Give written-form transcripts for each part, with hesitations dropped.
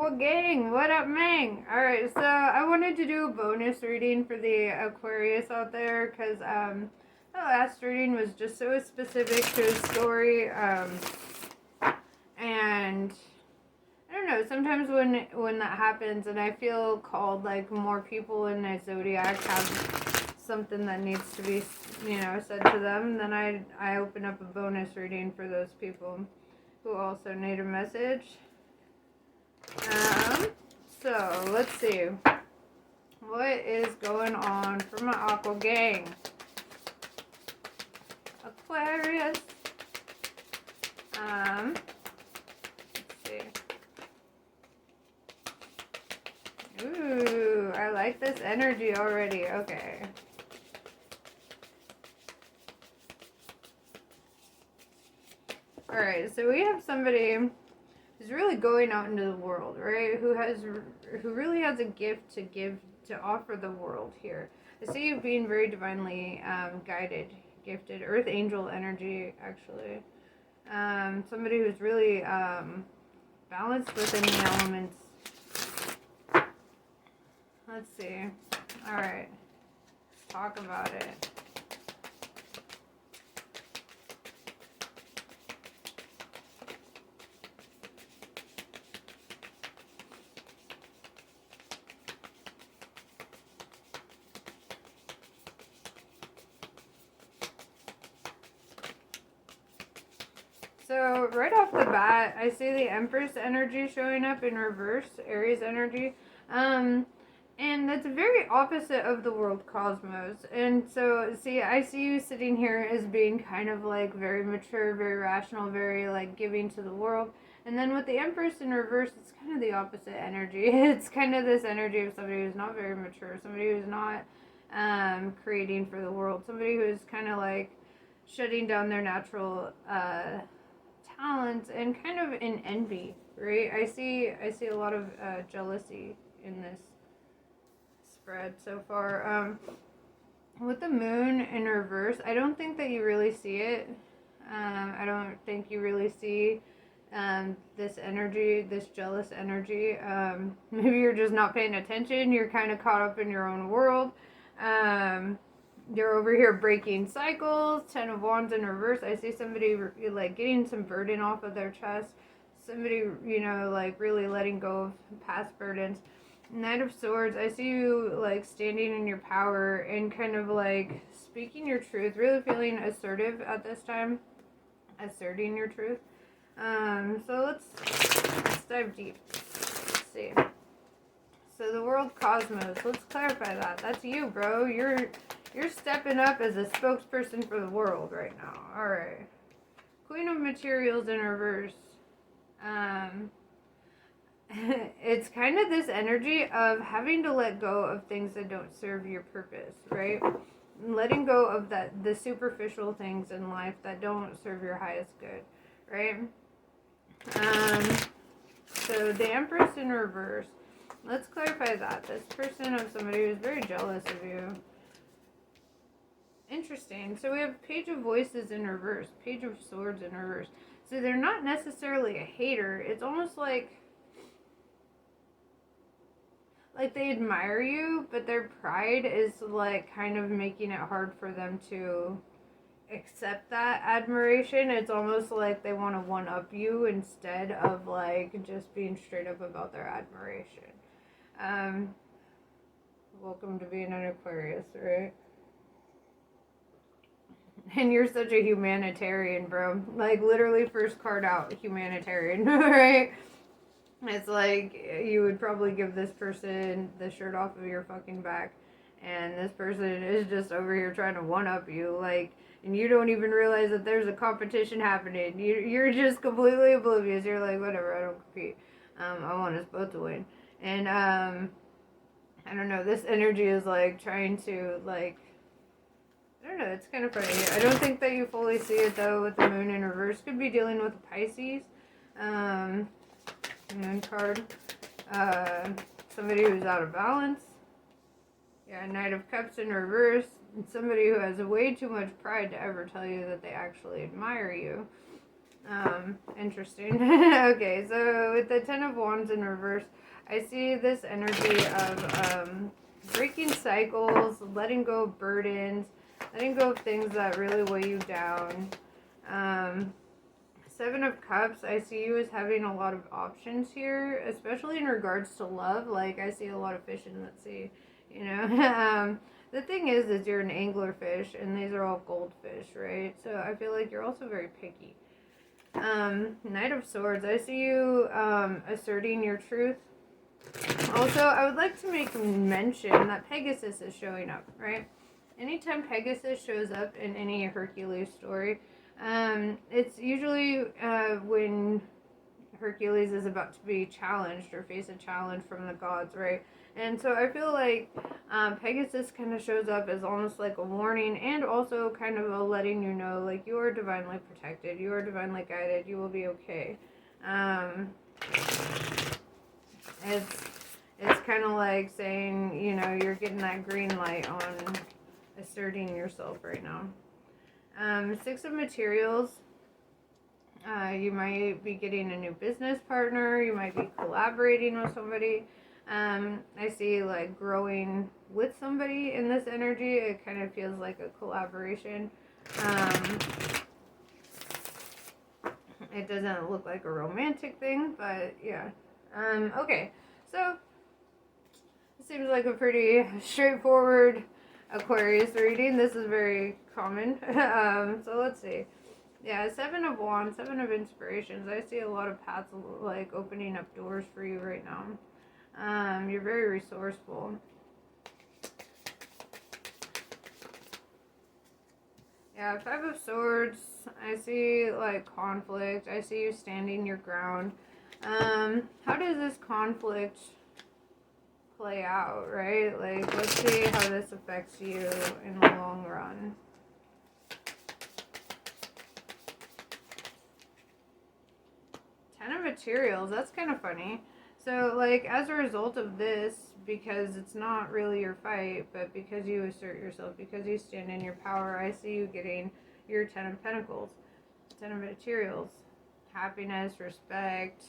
Aqua gang, what up, Mang? Alright, so I wanted to do a bonus reading for the Aquarius out there because the last reading was just so specific to his story. And I don't know, sometimes when that happens and I feel called, like more people in my zodiac have something that needs to be, said to them, then I open up a bonus reading for those people who also need a message. So let's see. What is going on for my Aqua gang? Aquarius. Let's see. Ooh, I like this energy already. Okay. Alright, so we have somebody who's really going out into the world, right? Who really has a gift to give, to offer the world here. I see you being very divinely guided, gifted, earth angel energy, actually. Somebody who's really balanced within the elements. Let's see. Alright. Let's talk about it. So right off the bat, I see the Empress energy showing up in reverse, Aries energy. And that's very opposite of the world cosmos. And so, see, I see you sitting here as being kind of like very mature, very rational, very like giving to the world. And then with the Empress in reverse, it's kind of the opposite energy. It's kind of this energy of somebody who's not very mature, somebody who's not creating for the world, somebody who's kind of like shutting down their natural talents and kind of in envy, right? I see a lot of jealousy in this spread so far. With the moon in reverse, I don't think that you really see it. I don't think you really see this energy, this jealous energy. Maybe you're just not paying attention. You're kind of caught up in your own world. You're over here breaking cycles. 10 of Wands in reverse. I see somebody like getting some burden off of their chest. Somebody, like really letting go of past burdens. Knight of Swords. I see you like standing in your power and kind of like speaking your truth. Really feeling assertive at this time. Asserting your truth. So let's dive deep. Let's see. So the world cosmos. Let's clarify that. That's you, bro. You're stepping up as a spokesperson for the world right now. Alright. Queen of Materials in reverse. It's kind of this energy of having to let go of things that don't serve your purpose, right? Letting go of the superficial things in life that don't serve your highest good, right? So the Empress in reverse. Let's clarify that. This person of somebody who's very jealous of you. Interesting. So we have Page of Voices in reverse, Page of Swords in reverse. So they're not necessarily a hater. It's almost like they admire you, but their pride is like kind of making it hard for them to accept that admiration. It's almost like they want to one-up you instead of like just being straight up about their admiration. Welcome to being an Aquarius, right? And you're such a humanitarian, bro. Like, literally first card out, humanitarian, right? It's like, you would probably give this person the shirt off of your fucking back. And this person is just over here trying to one-up you, like, and you don't even realize that there's a competition happening. You're just completely oblivious. You're like, whatever, I don't compete. I want us both to win. And, I don't know, this energy is, like, trying to, like, I don't know, it's kind of funny. I don't think that you fully see it, though, with the moon in reverse. Could be dealing with a Pisces. Moon card. Somebody who's out of balance. Yeah, Knight of Cups in reverse. And somebody who has way too much pride to ever tell you that they actually admire you. Interesting. Okay, so with the Ten of Wands in reverse, I see this energy of breaking cycles, letting go of burdens, letting go of things that really weigh you down. Seven of Cups, I see you as having a lot of options here, especially in regards to love. Like, I see a lot of fish in that sea, you know. The thing is you're an anglerfish, and these are all goldfish, right? So I feel like you're also very picky. Knight of Swords, I see you asserting your truth. Also, I would like to make mention that Pegasus is showing up, right? Anytime Pegasus shows up in any Hercules story, it's usually when Hercules is about to be challenged or face a challenge from the gods, right? And so I feel like Pegasus kind of shows up as almost like a warning, and also kind of a letting you know, like, you are divinely protected, you are divinely guided, you will be okay. It's kind of like saying, you know, you're getting that green light on asserting yourself right now. Six of Materials. You might be getting a new business partner. You might be collaborating with somebody. I see like growing with somebody in this energy. It kind of feels like a collaboration. It doesn't look like a romantic thing, but yeah. Okay, so it seems like a pretty straightforward Aquarius reading. This is very common. So let's see. Yeah, Seven of Wands, Seven of Inspirations. I see a lot of paths like opening up doors for you right now. You're very resourceful. Yeah, Five of Swords. I see like conflict. I see you standing your ground. How does this conflict play out, right? Like, let's see how this affects you in the long run. Ten of Materials, that's kind of funny. So, like, as a result of this, because it's not really your fight, but because you assert yourself, because you stand in your power, I see you getting your Ten of Pentacles. Ten of Materials. Happiness, respect,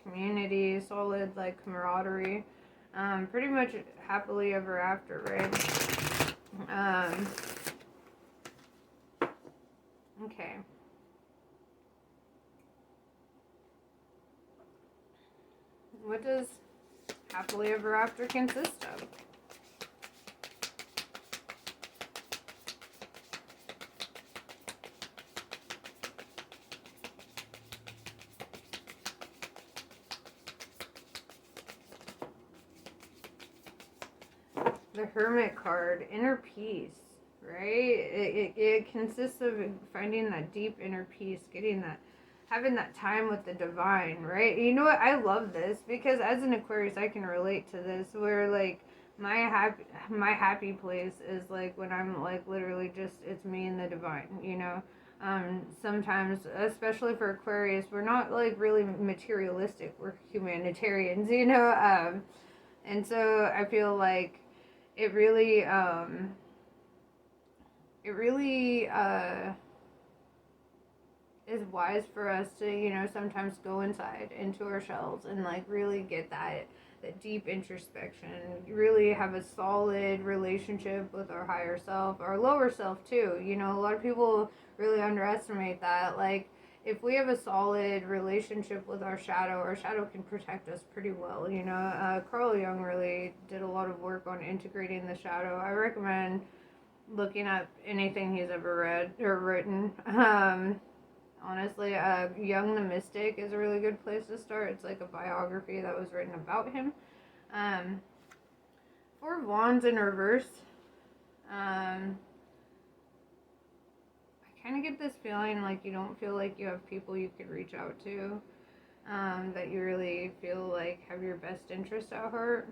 community, solid, like, camaraderie. Pretty much happily ever after, right? Okay. What does happily ever after consist of? The Hermit card, inner peace, right? It consists of finding that deep inner peace, getting that, having that time with the divine, right? You know what? I love this because as an Aquarius, I can relate to this. Where like my happy place is like when I'm like literally just it's me and the divine, you know. Sometimes, especially for Aquarius, we're not like really materialistic. We're humanitarians, you know. And so I feel like it really is wise for us to, you know, sometimes go inside into our shells and like really get that deep introspection, really have a solid relationship with our higher self, our lower self too. You know, a lot of people really underestimate that. Like, if we have a solid relationship with our shadow can protect us pretty well. You know, Carl Jung really did a lot of work on integrating the shadow. I recommend looking up anything he's ever read or written. Honestly, Jung the Mystic is a really good place to start. It's like a biography that was written about him. Four of Wands in reverse. I kind of get this feeling like you don't feel like you have people you could reach out to, that you really feel like have your best interest at heart.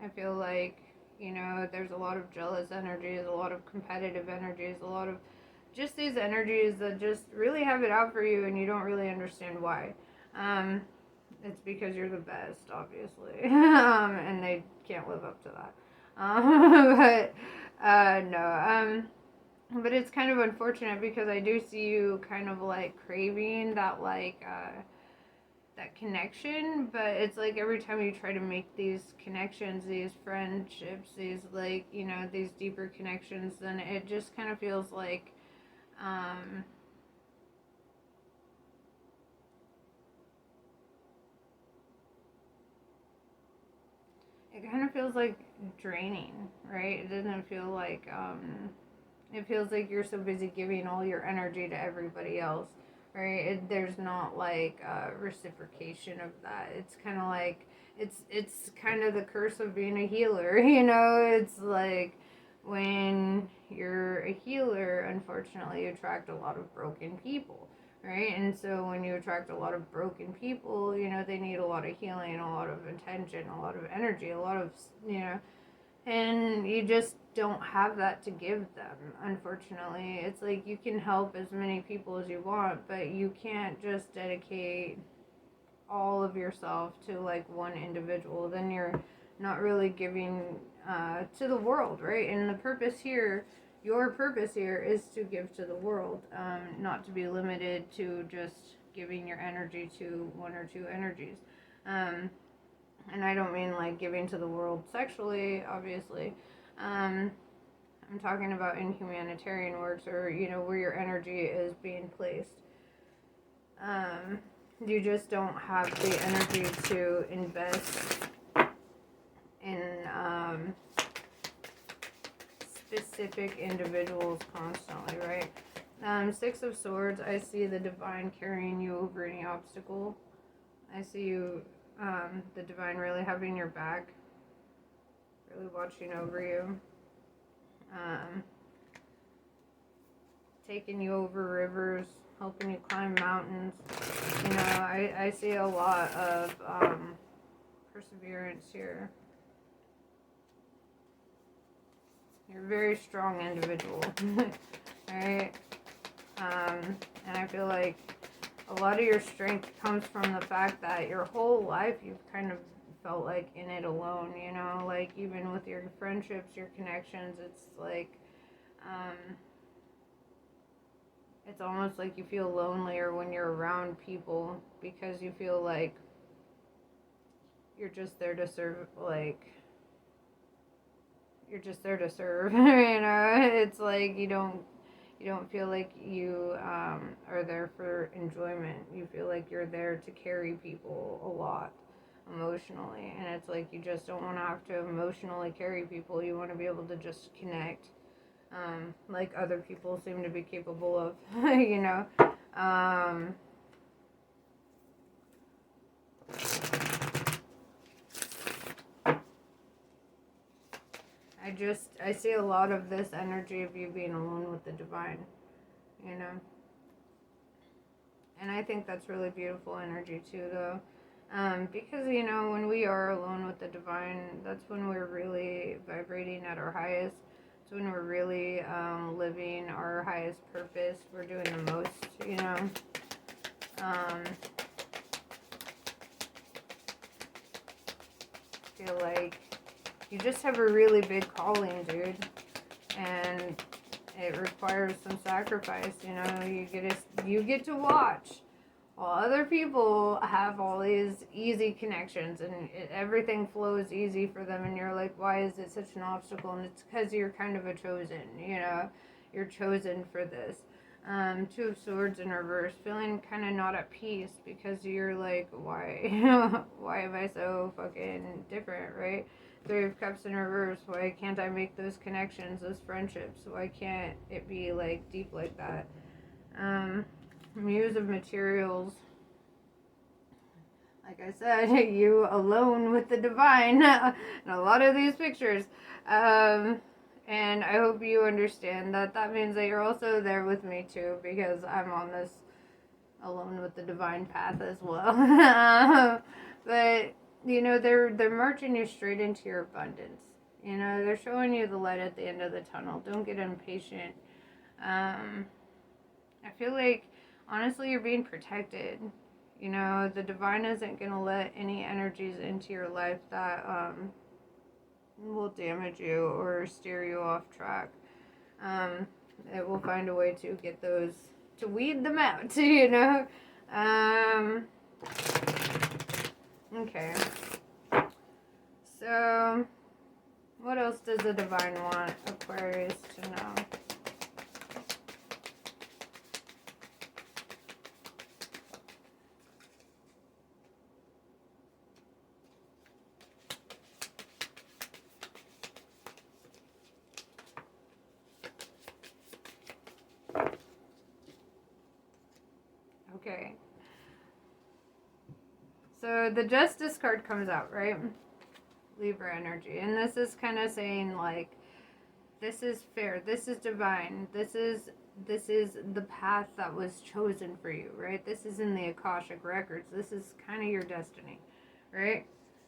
I feel like, you know, there's a lot of jealous energies, a lot of competitive energies, a lot of just these energies that just really have it out for you and you don't really understand why. It's because you're the best, obviously. And they can't live up to that. But, no. But it's kind of unfortunate because I do see you kind of like craving that like that connection, but it's like every time you try to make these connections, these friendships, these like, you know, these deeper connections, then it just kind of feels like um it kind of feels like draining, right? It doesn't feel like it feels like you're so busy giving all your energy to everybody else, right? There's not like reciprocation of that. It's kind of like it's kind of the curse of being a healer, you know. It's like when you're a healer, unfortunately, you attract a lot of broken people, right? And so when you attract a lot of broken people, you know, they need a lot of healing, a lot of attention, a lot of energy, a lot of, you know, and you just don't have that to give them, unfortunately. It's like you can help as many people as you want, but you can't just dedicate all of yourself to like one individual. Then you're not really giving to the world, right? And the purpose here, your purpose here, is to give to the world, not to be limited to just giving your energy to one or two energies. um, and I don't mean like giving to the world sexually, obviously. Um, I'm talking about in humanitarian works, or you know, where your energy is being placed. Um, you just don't have the energy to invest in specific individuals constantly, right? Six of Swords, I see the divine carrying you over any obstacle. I see you, the divine really having your back, really watching over you, um, taking you over rivers, helping you climb mountains. You know, I see a lot of perseverance here. You're a very strong individual, right? And I feel like a lot of your strength comes from the fact that your whole life you've kind of felt like in it alone, you know, like even with your friendships, your connections, it's like, it's almost like you feel lonelier when you're around people because you feel like you're just there to serve, like, you're just there to serve, you know? It's like you don't feel like you are there for enjoyment. You feel like you're there to carry people a lot emotionally, and it's like you just don't want to have to emotionally carry people. You want to be able to just connect, like other people seem to be capable of, you know. Um, I see a lot of this energy of you being alone with the divine, you know. And I think that's really beautiful energy too, though. Because, you know, when we are alone with the divine, that's when we're really vibrating at our highest. It's when we're really living our highest purpose. We're doing the most, you know. I feel like you just have a really big calling, dude. And it requires some sacrifice, you know. You get to watch while other people have all these easy connections and everything flows easy for them, and you're like, why is it such an obstacle? And it's because you're kind of a chosen, you know. You're chosen for this. Two of Swords in reverse, feeling kind of not at peace because you're like, why why am I so fucking different, right? Three of Cups in reverse, why can't I make those connections, those friendships? Why can't it be like deep like that? Muse of Materials, like I said, you alone with the divine in a lot of these pictures. And I hope you understand that that means that you're also there with me too, because I'm on this alone with the divine path as well. But you know, they're marching you straight into your abundance. You know, they're showing you the light at the end of the tunnel. Don't get impatient. I feel like honestly you're being protected. You know, the divine isn't going to let any energies into your life that will damage you or steer you off track. it will find a way to get those, to weed them out, you know? Okay. So, what else does the divine want Aquarius to know? Okay. So the Justice card comes out, right? Libra energy. And this is kind of saying, like, this is fair. This is divine. This is the path that was chosen for you, right? This is in the Akashic records. This is kind of your destiny, right?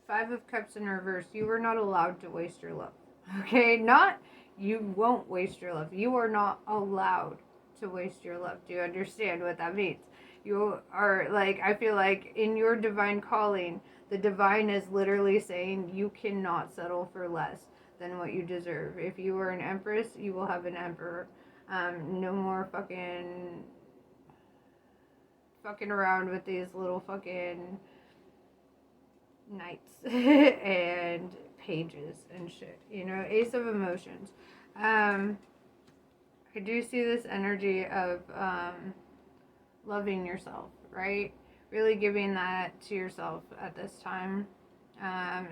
5 of Cups in reverse. You are not allowed to waste your love. Okay? Not you won't waste your love. You are not allowed to waste your love. Do you understand what that means? You are, like, I feel like in your divine calling, the divine is literally saying you cannot settle for less than what you deserve. If you are an empress, you will have an emperor. No more fucking around with these little fucking knights and pages and shit. You know, Ace of Emotions. I do see this energy of loving yourself, right? Really giving that to yourself at this time.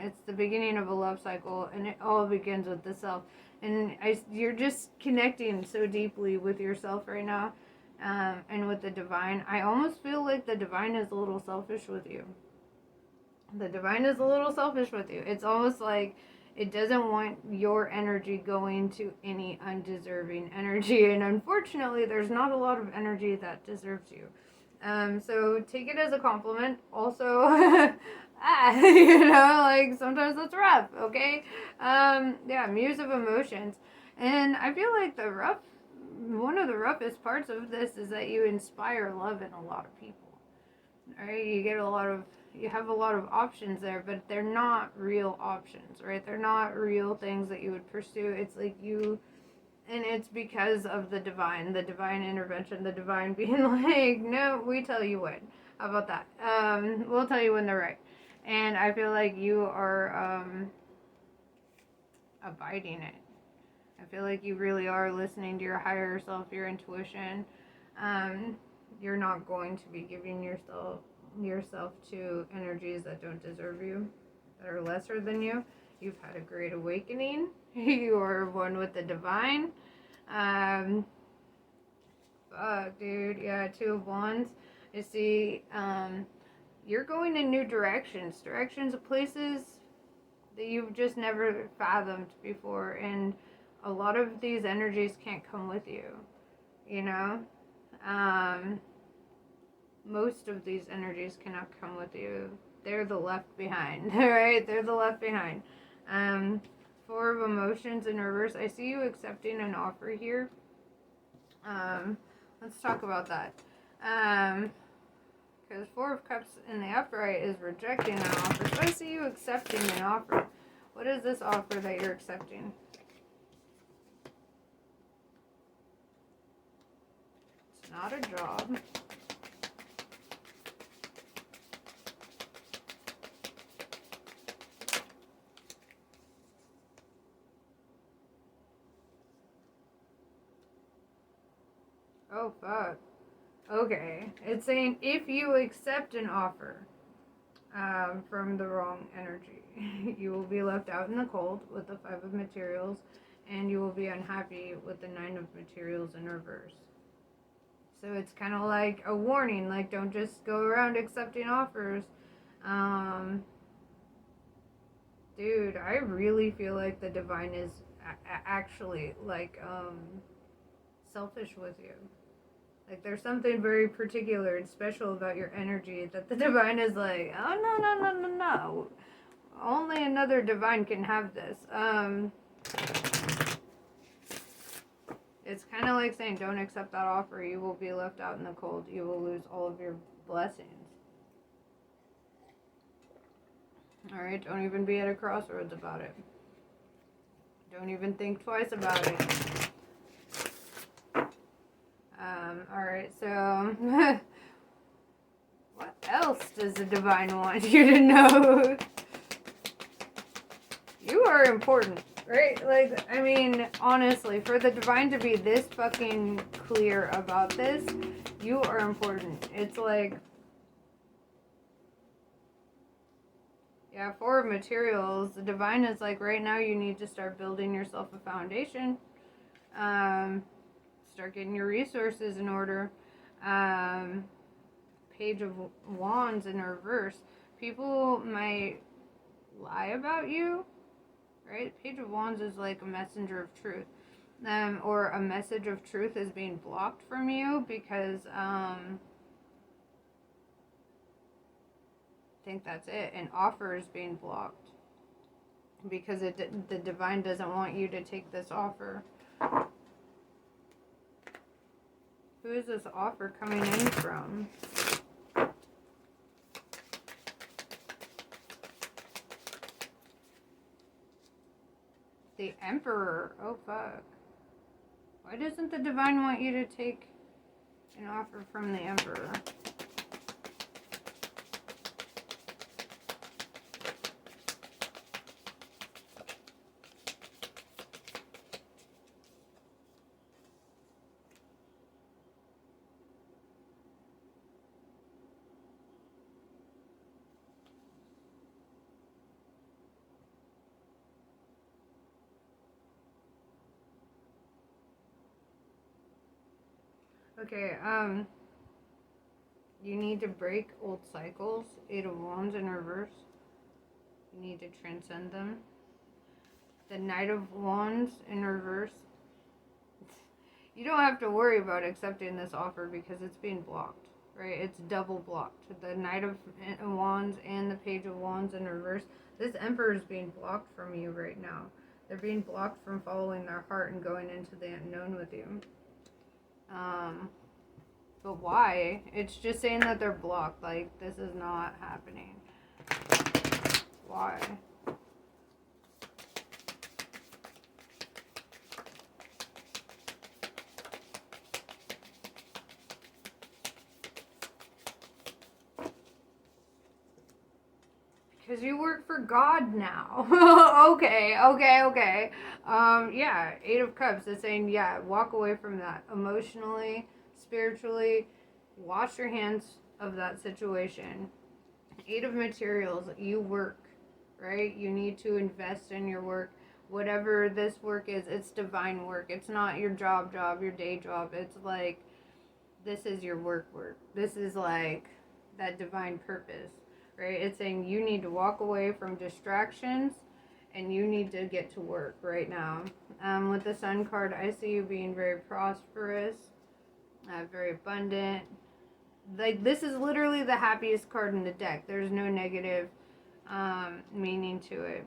It's the beginning of a love cycle, and it all begins with the self. And you're just connecting so deeply with yourself right now, and with the divine. I almost feel like the divine is a little selfish with you. The divine is a little selfish with you. It's almost like it doesn't want your energy going to any undeserving energy. And unfortunately, there's not a lot of energy that deserves you. So take it as a compliment. Also, you know, like sometimes that's rough, okay? Yeah, Muse of Emotions. And I feel like one of the roughest parts of this is that you inspire love in a lot of people. Alright, you have a lot of options there, but they're not real options, right? They're not real things that you would pursue. It's like and it's because of the divine intervention, the divine being like, no, we tell you when. How about that? We'll tell you when they're right. And I feel like you are abiding it. I feel like you really are listening to your higher self, your intuition. You're not going to be giving yourself to energies that don't deserve you, that are lesser than you. You've had a great awakening. You are one with the divine. Fuck, dude. Yeah, 2 of Wands. I see, you're going in new directions of places that you've just never fathomed before. And a lot of these energies can't come with you, you know? Most of these energies cannot come with you. They're the left behind, right? They're the left behind. 4 of Emotions in reverse. I see you accepting an offer here. Let's talk about that. Because 4 of Cups in the upright is rejecting an offer. So I see you accepting an offer. What is this offer that you're accepting? It's not a job. Oh, fuck. Okay. It's saying if you accept an offer from the wrong energy, you will be left out in the cold with the 5 of Materials, and you will be unhappy with the 9 of Materials in reverse. So it's kind of like a warning, like don't just go around accepting offers. Dude, I really feel like the divine is actually like selfish with you. Like, there's something very particular and special about your energy that the divine is like, oh, no. Only another divine can have this. It's kind of like saying, don't accept that offer. You will be left out in the cold. You will lose all of your blessings. Alright, don't even be at a crossroads about it. Don't even think twice about it. Alright, so what else does the divine want you to know? You are important, right? Like, I mean, honestly, for the divine to be this fucking clear about this, you are important. It's like, yeah, for materials, the divine is like, right now you need to start building yourself a foundation. Start getting your resources in order. Page of Wands in reverse. People might lie about you, right? Page of Wands is like a messenger of truth. Or a message of truth is being blocked from you because, I think that's it. An offer is being blocked because the divine doesn't want you to take this offer. Who is this offer coming in from? The Emperor. Oh, fuck. Why doesn't the divine want you to take an offer from the Emperor? Okay, you need to break old cycles. Eight of Wands in reverse. You need to transcend them. The Knight of Wands in reverse. You don't have to worry about accepting this offer because it's being blocked, right? It's double blocked. The Knight of Wands and the Page of Wands in reverse. This Emperor is being blocked from you right now. They're being blocked from following their heart and going into the unknown with you. But why? It's just saying that they're blocked. Like, this is not happening. Why? Because you work for God now. Okay. Yeah, Eight of Cups is saying, yeah, walk away from that. Emotionally, spiritually, wash your hands of that situation. Eight of Materials, you work, right? You need to invest in your work. Whatever this work is, it's divine work. It's not your job, your day job. It's like, this is your work. This is like that divine purpose. Right? It's saying you need to walk away from distractions and you need to get to work right now. With the Sun card, I see you being very prosperous, very abundant. Like, this is literally the happiest card in the deck. There's no negative meaning to it.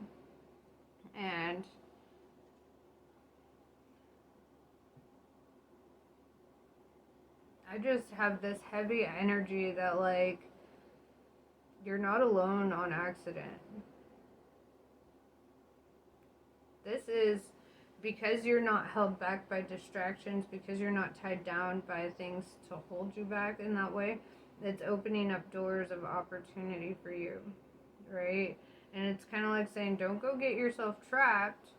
And I just have this heavy energy that, like, you're not alone on accident. This is because you're not held back by distractions, because you're not tied down by things to hold you back in that way. It's opening up doors of opportunity for you, right? And it's kind of like saying, don't go get yourself trapped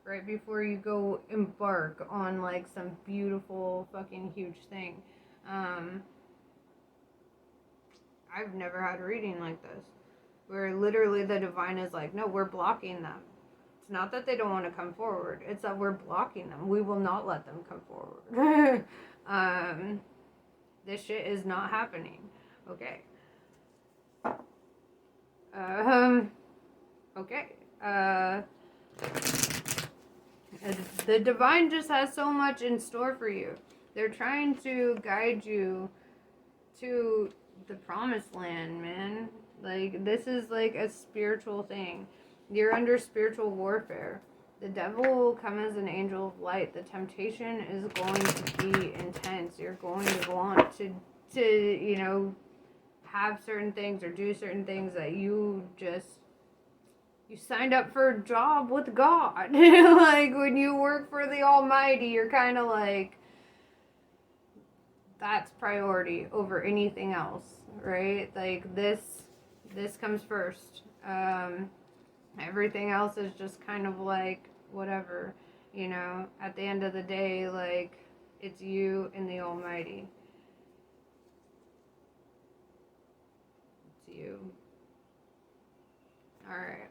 right before you go embark on like some beautiful fucking huge thing. I've never had a reading like this, where literally the divine is like, no, we're blocking them. It's not that they don't want to come forward. It's that we're blocking them. We will not let them come forward. This shit is not happening. Okay. Okay. The divine just has so much in store for you. They're trying to guide you to the promised land, man. Like, this is like a spiritual thing. You're under spiritual warfare. The devil will come as an angel of light. The temptation is going to be intense. You're going to want to you know, have certain things or do certain things that you signed up for a job with God. Like, when you work for the Almighty, you're kind of like, that's priority over anything else, right? Like this comes first. Everything else is just kind of like whatever, you know. At the end of the day, like it's you and the Almighty. It's you. All right.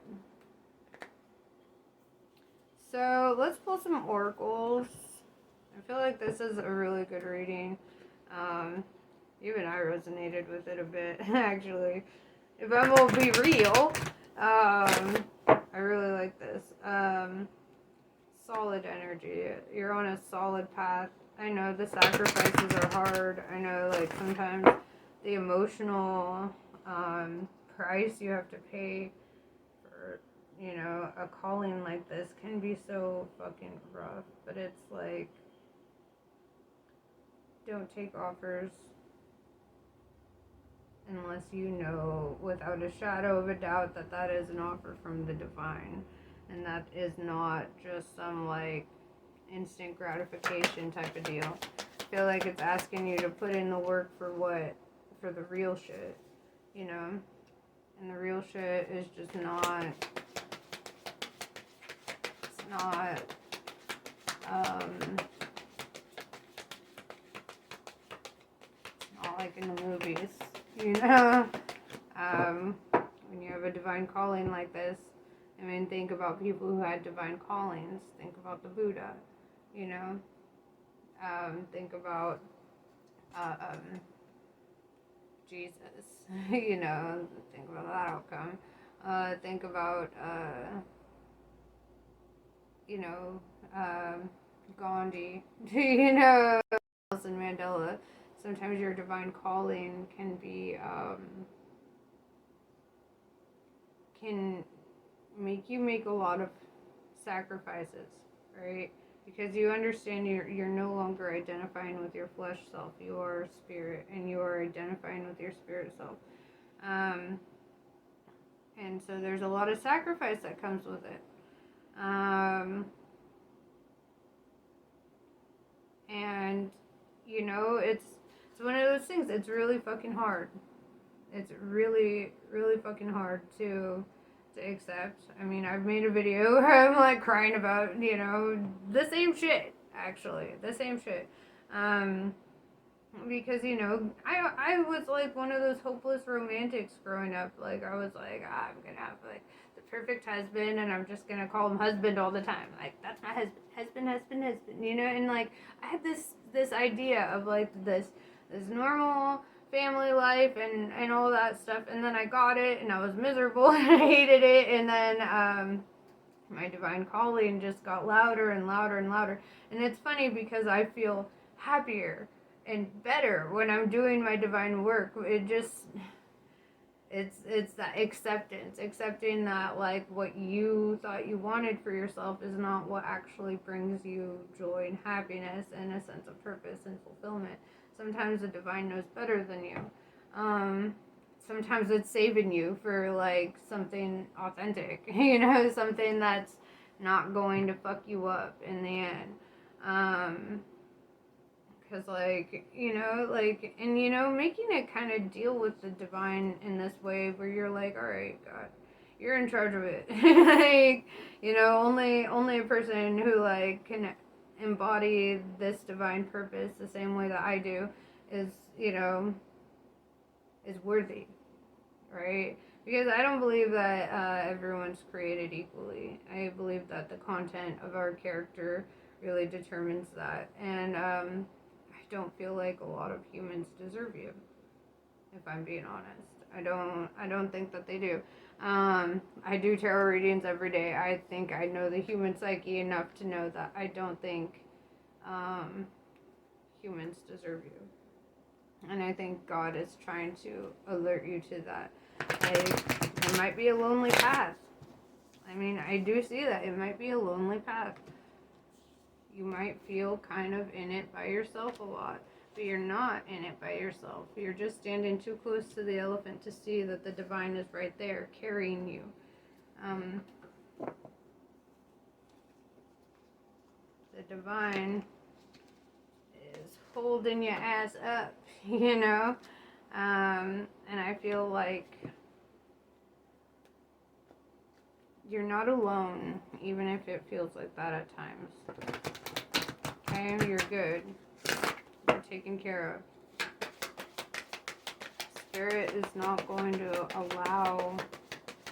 So let's pull some oracles. I feel like this is a really good reading. Even I resonated with it a bit, actually. If I will be real, I really like this. Solid energy. You're on a solid path. I know the sacrifices are hard. I know, like, sometimes the emotional price you have to pay for, you know, a calling like this can be so fucking rough. But it's like, don't take offers unless you know without a shadow of a doubt that that is an offer from the divine, and that is not just some like instant gratification type of deal. I feel like it's asking you to put in the work for the real shit, you know? And the real shit is just not, it's not, not like in the movies, you know? When you have a divine calling like this, I mean, think about people who had divine callings. Think about the Buddha, you know? Think about Jesus, you know? Think about that outcome. Think about, you know, Gandhi, you know, Nelson Mandela. Sometimes your divine calling can be, can make you make a lot of sacrifices, right? Because you understand you're no longer identifying with your flesh self. You are spirit, and you are identifying with your spirit self. And so there's a lot of sacrifice that comes with it. And you know, it's one of those things. It's really fucking hard. It's really, really fucking hard to accept. I mean, I've made a video where I'm like crying about, you know, the same shit, actually. The same shit. Because, you know, I was like one of those hopeless romantics growing up. Like, I was like, I'm gonna have like the perfect husband, and I'm just gonna call him husband all the time. Like, that's my husband, you know? And like, I had this idea of like this normal family life and all that stuff, and then I got it and I was miserable and I hated it, and then my divine calling just got louder and louder and louder. And it's funny because I feel happier and better when I'm doing my divine work. It just, it's that accepting that like what you thought you wanted for yourself is not what actually brings you joy and happiness and a sense of purpose and fulfillment. Sometimes the divine knows better than you. Sometimes it's saving you for like something authentic, you know, something that's not going to fuck you up in the end. Because like, you know, like, and you know, making it kind of deal with the divine in this way where you're like, all right, God, you're in charge of it. Like, you know, only a person who like can embody this divine purpose the same way that I do is, you know, is worthy, right? Because I don't believe that everyone's created equally. I believe that the content of our character really determines that, and I don't feel like a lot of humans deserve you, if I'm being honest. I don't think that they do. I do tarot readings every day. I think I know the human psyche enough to know that I don't think humans deserve you. And I think God is trying to alert you to that. Like, it might be a lonely path. I mean, I do see that. It might be a lonely path. You might feel kind of in it by yourself a lot. But you're not in it by yourself. You're just standing too close to the elephant to see that the divine is right there carrying you. The divine is holding your ass up, you know? And I feel like you're not alone, even if it feels like that at times. Okay, you're good. You're taken care of. Spirit is not going to allow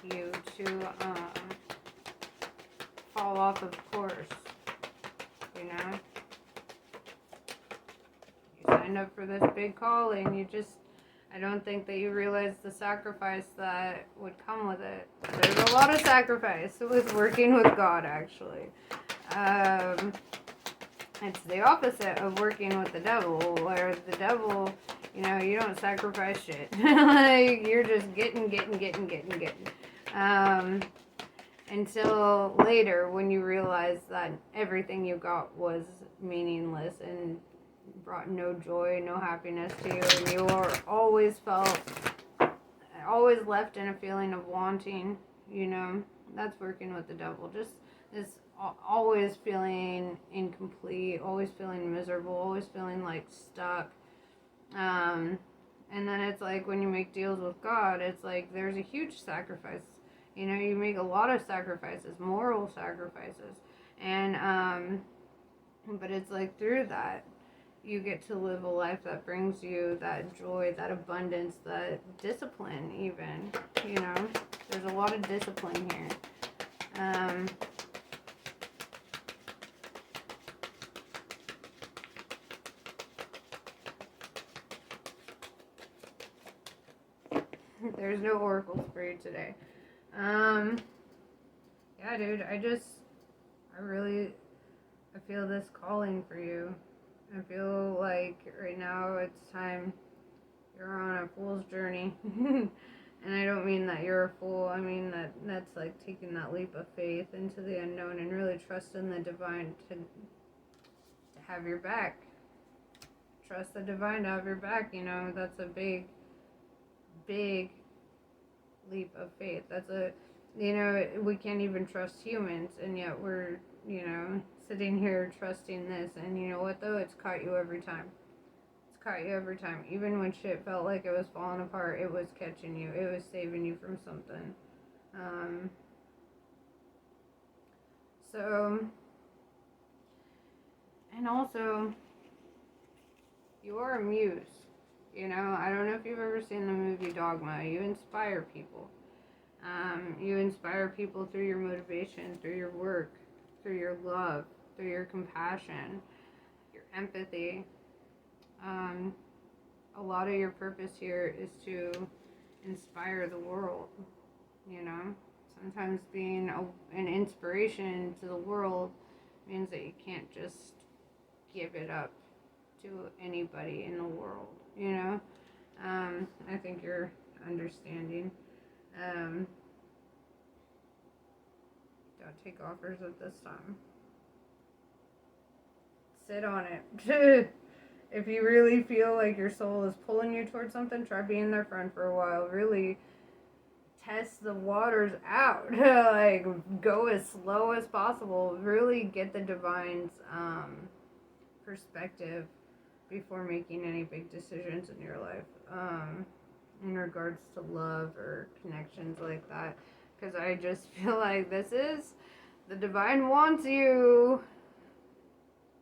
you to fall off of course, you know? You signed up for this big calling, I don't think that you realize the sacrifice that would come with it. There's a lot of sacrifice with working with God, actually. It's the opposite of working with the devil, where the devil, you know, you don't sacrifice shit. Like, you're just getting. Until later, when you realize that everything you got was meaningless and brought no joy, no happiness to you, and you are always left in a feeling of wanting, you know, that's working with the devil. Just this always feeling incomplete, always feeling miserable, always feeling like stuck. And then it's like when you make deals with God, it's like there's a huge sacrifice. You know, you make a lot of sacrifices, moral sacrifices. And, but it's like through that, you get to live a life that brings you that joy, that abundance, that discipline even, you know. There's a lot of discipline here. There's no oracles for you today. Yeah, dude, I feel this calling for you. I feel like right now it's time. You're on a fool's journey. And I don't mean that you're a fool. I mean that's like taking that leap of faith into the unknown and really trusting the divine to have your back. Trust the divine to have your back, you know. That's a big leap of faith. That's you know, we can't even trust humans, and yet we're, you know, sitting here trusting this. And you know what, though? It's caught you every time. It's caught you every time. Even when shit felt like it was falling apart, it was catching you. It was saving you from something. So, and also, you are a muse. You know, I don't know if you've ever seen the movie Dogma. You inspire people. You inspire people through your motivation, through your work, through your love, through your compassion, your empathy. A lot of your purpose here is to inspire the world, you know. Sometimes being an inspiration to the world means that you can't just give it up to anybody in the world, you know. I think you're understanding. Don't take offers at this time. Sit on it. If you really feel like your soul is pulling you towards something, try being their friend for a while. Really test the waters out. Like, go as slow as possible. Really get the divine's perspective before making any big decisions in your life. In regards to love or connections like that. Because I just feel like the divine wants you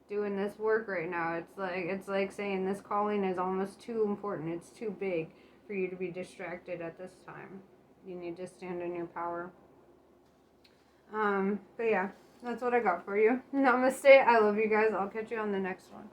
doing this work right now. It's like saying this calling is almost too important. It's too big for you to be distracted at this time. You need to stand in your power. But yeah, that's what I got for you. Namaste. I love you guys. I'll catch you on the next one.